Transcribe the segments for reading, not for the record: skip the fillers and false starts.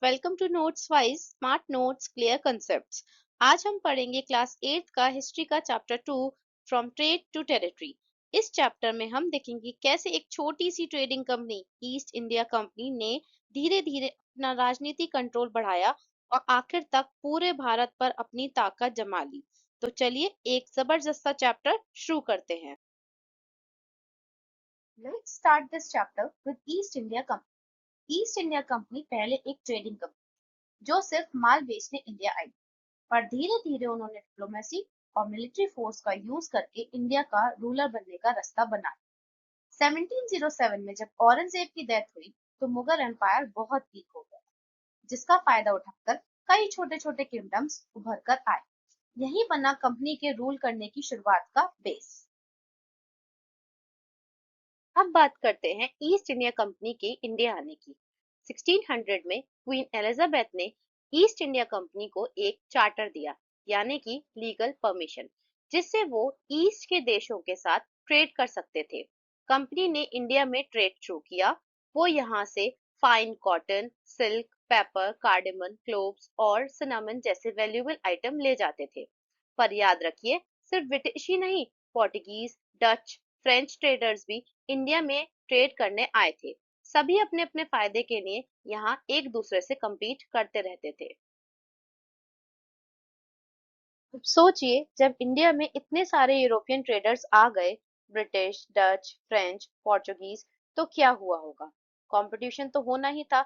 Welcome to notes wise smart notes clear concepts. आज हम पढ़ेंगे क्लास 8 का हिस्ट्री का chapter 2 from trade to territory. इस चैप्टर में हम देखेंगे कैसे एक छोटी सी trading company East India Company ने धीरे धीरे अपना राजनीतिक कंट्रोल बढ़ाया और आखिर तक पूरे भारत पर अपनी ताकत जमा ली। तो चलिए एक जबरदस्त सा चैप्टर शुरू करते हैं। Let's start this chapter with east India company. East India company पहले एक ट्रेडिंग कंपनी जो सिर्फ माल बेचने इंडिया आई, पर धीरे धीरे उन्होंने डिप्लोमेसी और मिलिट्री फोर्स का यूज करके इंडिया का रूलर बनने का रास्ता बनाया। 1707 में जब औरंगजेब की डेथ हुई तो मुगल एम्पायर बहुत वीक हो गया, जिसका फायदा उठाकर कई छोटे छोटे किंगडम्स उभर कर आए। यही बना कंपनी के रूल करने की शुरुआत का बेस। अब बात करते हैं ईस्ट इंडिया कंपनी के इंडिया आने की। 1600 में क्वीन एलिजाबेथ ने ईस्ट इंडिया कंपनी को एक चार्टर दिया, यानी कि लीगल परमिशन, जिससे वो ईस्ट के देशों के साथ ट्रेड कर सकते थे। कंपनी ने इंडिया में ट्रेड शुरू किया। वो यहाँ से fine cotton, silk, paper, cardamom, cloves और सिनामन जैसे वैल्यूएबल आइटम ले जाते थे। पर याद रखिए, सिर्फ ब्रिटिश ही नहीं, पोर्टुगीज, डच, फ्रेंच ट्रेडर्स भी इंडिया में ट्रेड करने आए थे। सभी अपने अपने फायदे के लिए यहाँ एक दूसरे से compete करते रहते थे। अब सोचिए, जब इंडिया में इतने सारे यूरोपियन ट्रेडर्स आ गए, ब्रिटिश, डच, फ्रेंच, पोर्चुगीज, तो क्या हुआ होगा? कंपटीशन तो होना ही था।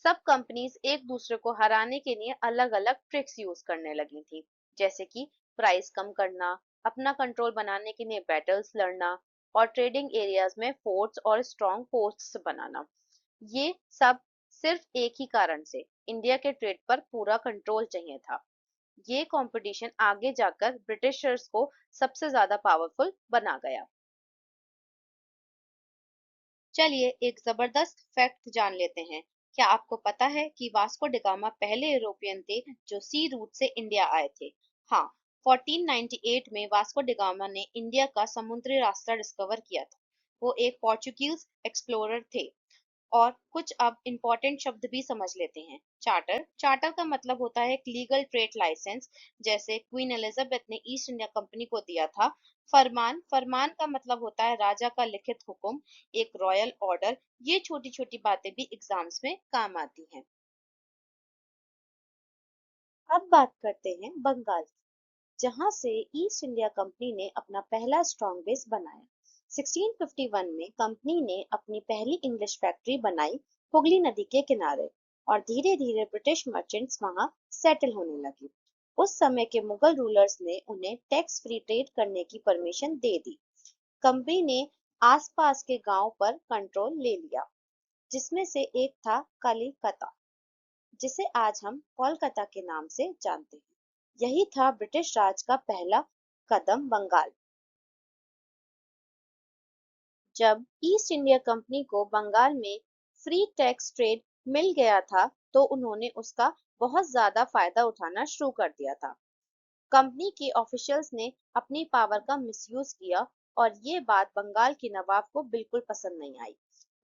सब कंपनीज एक दूसरे को हराने के लिए अलग अलग ट्रिक्स यूज करने लगी थी, जैसे कि प्राइस कम करना, अपना कंट्रोल बनाने के लिए बैटल्स लड़ना और ट्रेडिंग एरियाज में फोर्ट्स और स्ट्रॉन्ग पोस्ट्स बनाना। ये सब सिर्फ एक ही कारण से, इंडिया के ट्रेड पर पूरा कंट्रोल चाहिए था। ये कंपटीशन आगे जाकर ब्रिटिशर्स को सबसे ज्यादा पावरफुल बना गया। चलिए एक जबरदस्त फैक्ट जान लेते हैं। क्या आपको पता है कि वास्को डिगामा पहले यूरोपियन थे जो सी रूट से इंडिया आए थे? हाँ, 1498 में वास्को डिगामा ने इंडिया का समुद्री रास्ता डिस्कवर किया था। वो एक पोर्चुगीज एक्सप्लोरर थे। और कुछ अब इम्पोर्टेंट शब्द भी समझ लेते हैं। चार्टर, चार्टर का मतलब होता है एक लीगल ट्रेड लाइसेंस, जैसे क्वीन एलिजाबेथ ने ईस्ट इंडिया कंपनी को दिया था। फरमान, फरमान का मतलब होता है राजा का लिखित हुक्म, एक रॉयल ऑर्डर। ये छोटी छोटी बातें भी एग्जाम्स में काम आती हैं। अब बात करते हैं बंगाल की, जहां से ईस्ट इंडिया कंपनी ने अपना पहला स्ट्रॉन्ग बेस बनाया। 1651 में कंपनी ने अपनी पहली इंग्लिश फैक्ट्री बनाई हुगली नदी के किनारे, और धीरे धीरे ब्रिटिश मर्चेंट्स वहां सेटल होने लगे। उस समय के मुगल रूलर्स ने उन्हें टैक्स फ्री ट्रेड करने की परमिशन दे दी। कंपनी ने आसपास के गांव पर कंट्रोल ले लिया, जिसमें से एक था कलिकता, जिसे आज हम कोलकाता के नाम से जानते हैं। यही था ब्रिटिश राज का पहला कदम बंगाल। जब ईस्ट इंडिया कंपनी को बंगाल में फ्री टैक्स ट्रेड मिल गया था, तो उन्होंने उसका बहुत ज्यादा फायदा उठाना शुरू कर दिया था। कंपनी के ऑफिशियल्स ने अपनी पावर का मिसयूज किया, और ये बात बंगाल के नवाब को बिल्कुल पसंद नहीं आई।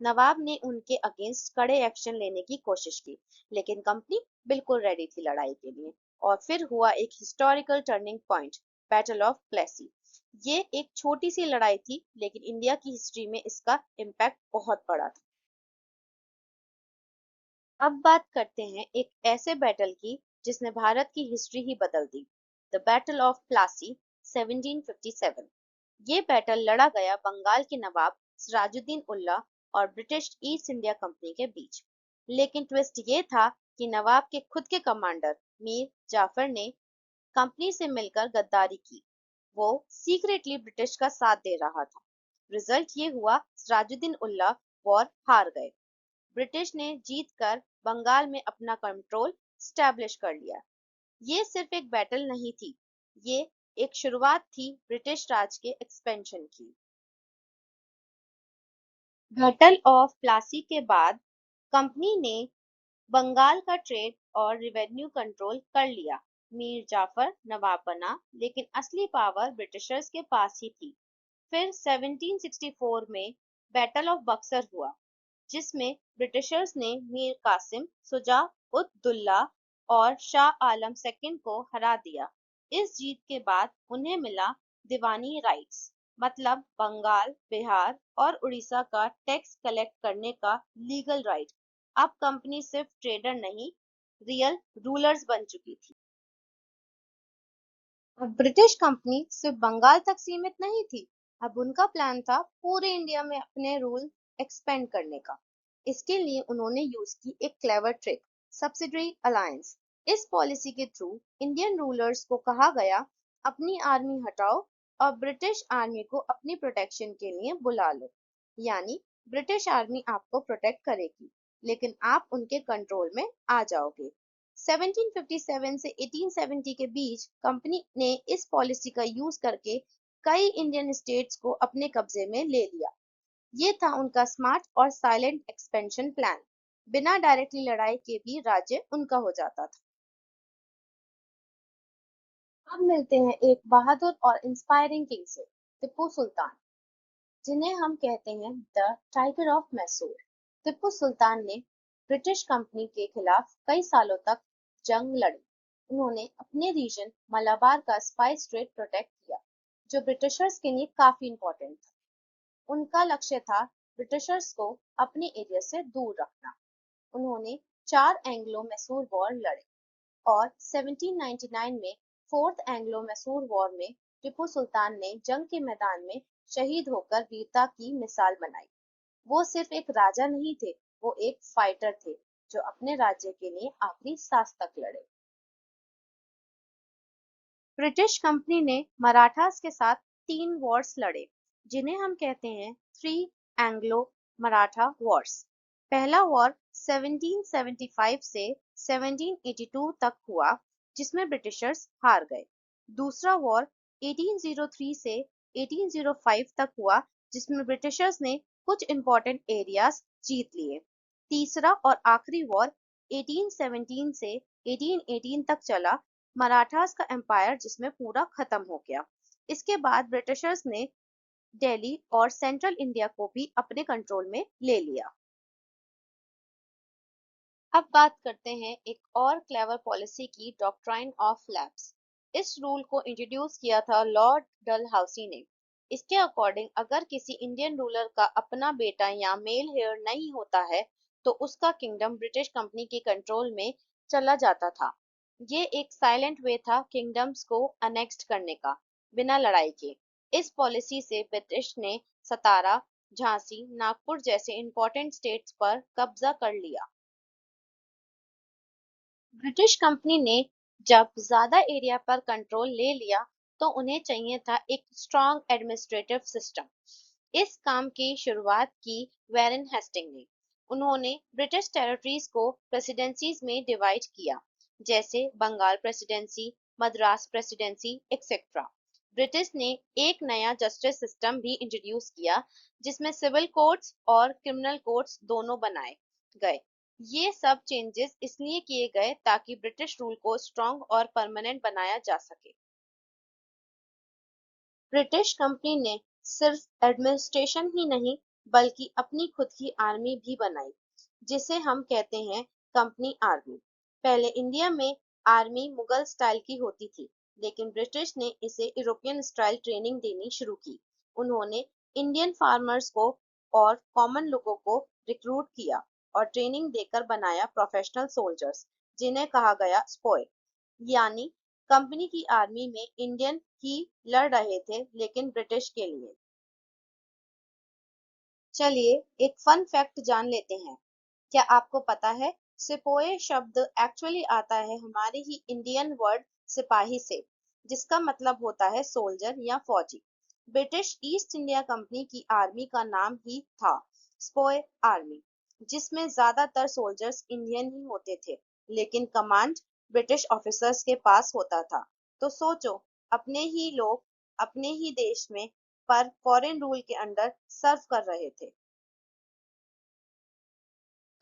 नवाब ने उनके अगेंस्ट कड़े एक्शन लेने की कोशिश की, लेकिन कंपनी बिल्कुल रेडी थी लड़ाई के लिए। और फिर हुआ एक historical turning point, battle of Plassey. ये एक छोटी सी लड़ाई थी, लेकिन इंडिया की हिस्ट्री में इसका इम्पैक्ट बहुत बड़ा था। अब बात करते हैं एक ऐसे बैटल की जिसने भारत की हिस्ट्री ही बदल दी, द बैटल ऑफ प्लासी, 1757। ये बैटल लड़ा गया बंगाल के नवाब सिराजुद्दीन उल्ला और ब्रिटिश ईस्ट इंडिया कंपनी के बीच। लेकिन ट्विस्ट ये था कि नवाब के खुद के कमांडर मीर जाफर ने कंपनी से मिलकर गद्दारी की। वो सीक्रेटली ब्रिटिश का साथ दे रहा था। रिजल्ट ये हुआ, सिराजुद्दीन उल्ला वॉर हार गए। ब्रिटिश ने जीतकर बंगाल में अपना कंट्रोल स्टैब्लिश कर लिया। ये सिर्फ एक बैटल नहीं थी, ये एक शुरुआत थी ब्रिटिश राज के एक्सपेंशन की। बैटल ऑफ प्लासी के बाद कंपनी ने बंगाल का ट्रेड और रेवेन्यू कंट्रोल कर लिया। मीर जाफर नवाब बना, लेकिन असली पावर ब्रिटिशर्स के पास ही थी। फिर 1764 में बैटल ऑफ बक्सर हुआ, जिसमें ब्रिटिशर्स ने मीर कासिम, शुजा उद दुल्ला और शाह आलम सेकंड को हरा दिया। इस जीत के बाद उन्हें मिला दीवानी राइट्स, मतलब बंगाल, बिहार और उड़ीसा का टैक्स कलेक्ट करने का लीगल राइट। अब कंपनी सिर्फ ट्रेडर नहीं, रियल रूलर्स बन चुकी थी। अब ब्रिटिश कंपनी सिर्फ बंगाल तक सीमित नहीं थी। अब उनका प्लान था पूरे इंडिया में अपने रूल एक्सपेंड करने का। इसके लिए उन्होंने यूज की एक क्लेवर ट्रिक, सब्सिडरी अलायंस। इस पॉलिसी के थ्रू इंडियन रूलर्स को कहा गया, अपनी आर्मी हटाओ और ब्रिटिश आर्मी को अपनी प्रोटेक्शन के लिए बुला लो। यानी ब्रिटिश आर्मी आपको प्रोटेक्ट करेगी, लेकिन आप उनके कंट्रोल में आ जाओगे। 1757 से 1870 के बीच कंपनी ने इस पॉलिसी का यूज करके कई इंडियन स्टेट्स को अपने कब्जे में ले लिया। ये था उनका स्मार्ट और साइलेंट एक्सपेंशन प्लान। बिना डायरेक्टली लड़ाई के भी राज्य उनका हो जाता था। अब मिलते हैं एक बहादुर और इंस्पायरिंग किंग से, टिप्पू सुल्तान, जिन्हें हम कहते हैं the tiger of Mysore. Tipu Sultan ने ब्रिटिश कंपनी के खिलाफ कई सालों तक जंग लड़ी। उन्होंने अपने रीजन मलाबार का स्पाइस ट्रेड प्रोटेक्ट किया, जो ब्रिटिशर्स के लिए काफी इंपॉर्टेंट था। उनका लक्ष्य था ब्रिटिशर्स को अपने एरिया से दूर रखना। उन्होंने 4 एंग्लो मैसूर वॉर लड़े और 1799 में फोर्थ एंग्लो मैसूर वॉर में टिप्पू सुल्तान ने जंग के मैदान में शहीद होकर वीरता की मिसाल बनाई। वो सिर्फ एक राजा नहीं थे, वो एक फाइटर थे जो अपने राज्य के लिए आखिरी सांस तक लड़े। ब्रिटिश कंपनी ने मराठास के साथ 3 वॉर्स लड़े, जिन्हें हम कहते हैं थ्री एंग्लो मराठा वॉर्स। पहला वॉर 1775 से 1782 तक हुआ, जिसमें ब्रिटिशर्स हार गए। दूसरा वॉर 1803 से 1805 तक हुआ, जिसमें ब्रिटिशर्स ने कुछ इंपॉर्टेंट एरियाज जीत लिए। तीसरा और आखिरी वॉर 1817 से 1818 तक चला, मराठास का एम्पायर जिसमें पूरा खत्म हो गया। इसके बाद ब्रिटिशर्स ने दिल्ली और सेंट्रल इंडिया को भी अपने कंट्रोल में ले लिया। अब बात करते हैं एक और क्लेवर पॉलिसी की, डॉक्ट्राइन ऑफ लैप्स। इस रूल को इंट्रोड्यूस किया था लॉर्ड डलहौसी ने। इसके अकॉर्डिंग अगर किसी इंडियन रूलर का अपना बेटा या मेल हेयर नहीं होता है, तो उसका किंगडम ब्रिटिश कंपनी के कंट्रोल में चला जाता था। ये एक साइलेंट वे था किंगडम्स को अनेक्स्ट करने का, बिना लड़ाई के। इस पॉलिसी से ब्रिटिश ने सतारा, झांसी, नागपुर जैसे इंपॉर्टेंट स्टेट्स पर कब्जा कर लिया। ब्रिटिश कंपनी ने जब ज्यादा एरिया पर कंट्रोल ले लिया, तो उन्हें चाहिए था एक स्ट्रॉन्ग एडमिनिस्ट्रेटिव सिस्टम। इस काम की शुरुआत की वैरेन हेस्टिंग ने। उन्होंने ब्रिटिश टेरिटरीज को प्रेसिडेंसीज में डिवाइड किया, जैसे Bengal presidency, Madras presidency etcetera. British ने एक नया जस्टिस सिस्टम भी इंट्रोड्यूस किया, जिसमें सिविल कोर्ट्स और क्रिमिनल कोर्ट्स दोनों बनाए गए। ये सब चेंजेस इसलिए किए गए ताकि ब्रिटिश रूल को स्ट्रॉन्ग और परमानेंट बनाया जा सके। ब्रिटिश कंपनी ने सिर्फ एडमिनिस्ट्रेशन ही नहीं, बल्कि अपनी खुद की आर्मी भी बनाई, जिसे हम कहते हैं कंपनी आर्मी। पहले इंडिया में आर्मी मुगल स्टाइल की होती थी, लेकिन ब्रिटिश ने इसे यूरोपियन स्टाइल ट्रेनिंग देनी शुरू की। उन्होंने इंडियन फार्मर्स को और कॉमन लोगों को रिक्रूट किया और ट्रेनिंग देकर बनाया प्रोफेशनल सोल्जर्स, जिन्हें कहा गया स्पोय। यानी कंपनी की आर्मी में इंडियन ही लड़ रहे थे, लेकिन ब्रिटिश के लिए। चलिए एक फन फैक्ट जान लेते हैं। क्या आपको पता है सिपोए शब्द एक्चुअली आता है हमारे ही इंडियन वर्ड सिपाही से, जिसका मतलब होता है सोल्जर या फौजी। ब्रिटिश ईस्ट इंडिया कंपनी की आर्मी का नाम ही था स्पोए आर्मी, जिसमें ज्यादातर सोल्जर्स इंडियन ही होते थे, लेकिन कमांड ब्रिटिश ऑफिसर्स के पास होता था। तो सोचो, अपने ही लोग अपने ही देश में पर फॉरेन रूल के अंडर सर्व कर रहे थे।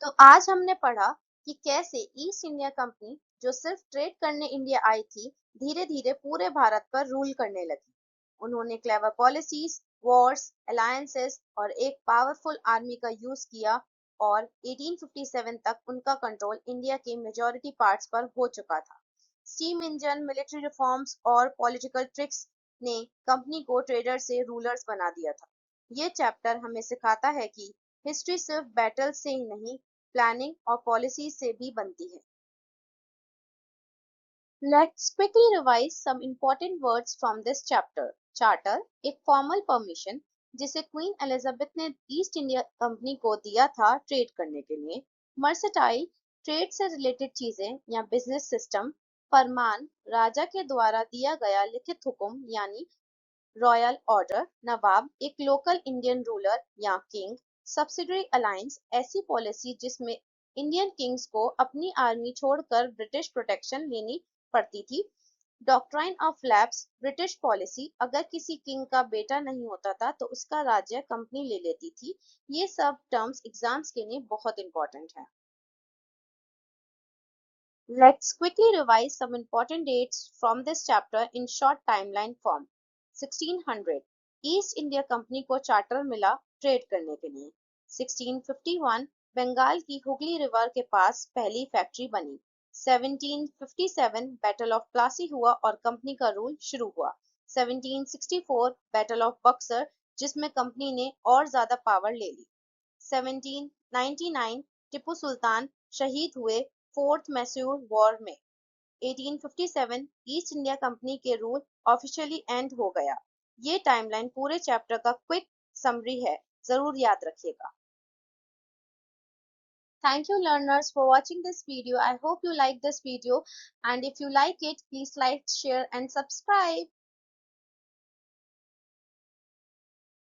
तो आज हमने पढ़ा कि कैसे ईस्ट इंडिया कंपनी, जो सिर्फ ट्रेड करने इंडिया आई थी, धीरे धीरे पूरे भारत पर रूल करने लगी। उन्होंने क्लेवर पॉलिसीज, वॉर्स, अलायंसेस और एक पावरफुल आर्मी का यूज किया और 1857 तक उनका कंट्रोल इंडिया के मेजॉरिटी पार्ट्स पर हो चुका था। स्टीम इंजन, मिलिट्री रिफॉर्म्स और पॉलिटिकल ट्रिक्स ने कंपनी को ट्रेडर से रूलर्स बना दिया था। ये चैप्टर हमें सिखाता है कि हिस्ट्री सिर्फ बैटल से ही नहीं, प्लानिंग और पॉलिसी से भी बनती है। Let's quickly revise some important words from this chapter. Charter, एक formal permission जिसे क्वीन एलिजाबेथ ने ईस्ट इंडिया कंपनी को दिया था ट्रेड करने के लिए। मर्सेटाइल, ट्रेड से रिलेटेड चीजें या बिजनेस सिस्टम। फरमान, राजा के द्वारा दिया गया लिखित हुक्म यानी रॉयल ऑर्डर। नवाब, एक लोकल इंडियन रूलर या किंग। सब्सिडरी अलायंस, ऐसी पॉलिसी जिसमें इंडियन किंग्स को अपनी आर्मी छोड़कर ब्रिटिश प्रोटेक्शन लेनी पड़ती थी। Doctrine of lapse, British policy, अगर किसी किंग का बेटा नहीं होता था तो उसका राज्य कंपनी ले लेती थी। ये सब टर्म्स एग्जाम्स के लिए बहुत इंपॉर्टेंट है। Let's quickly revise some important dates from this chapter in short timeline form. 1600, east India company को चार्टर मिला ट्रेड करने के लिए। 1651, बंगाल की हुगली रिवर के पास पहली फैक्ट्री बनी। 1757, बैटल ऑफ प्लासी हुआ और कंपनी का रूल शुरू हुआ। 1764, बैटल ऑफ बक्सर, जिसमें कंपनी ने और ज्यादा पावर ले ली। 1799, टिप्पू सुल्तान शहीद हुए फोर्थ मैसूर वॉर में। 1857, ईस्ट इंडिया कंपनी के रूल ऑफिशियली एंड हो गया। ये टाइमलाइन पूरे चैप्टर का क्विक समरी है, जरूर याद रखिएगा। Thank you learners for watching this video. I hope you like this video, and if you like it, please like, share and subscribe.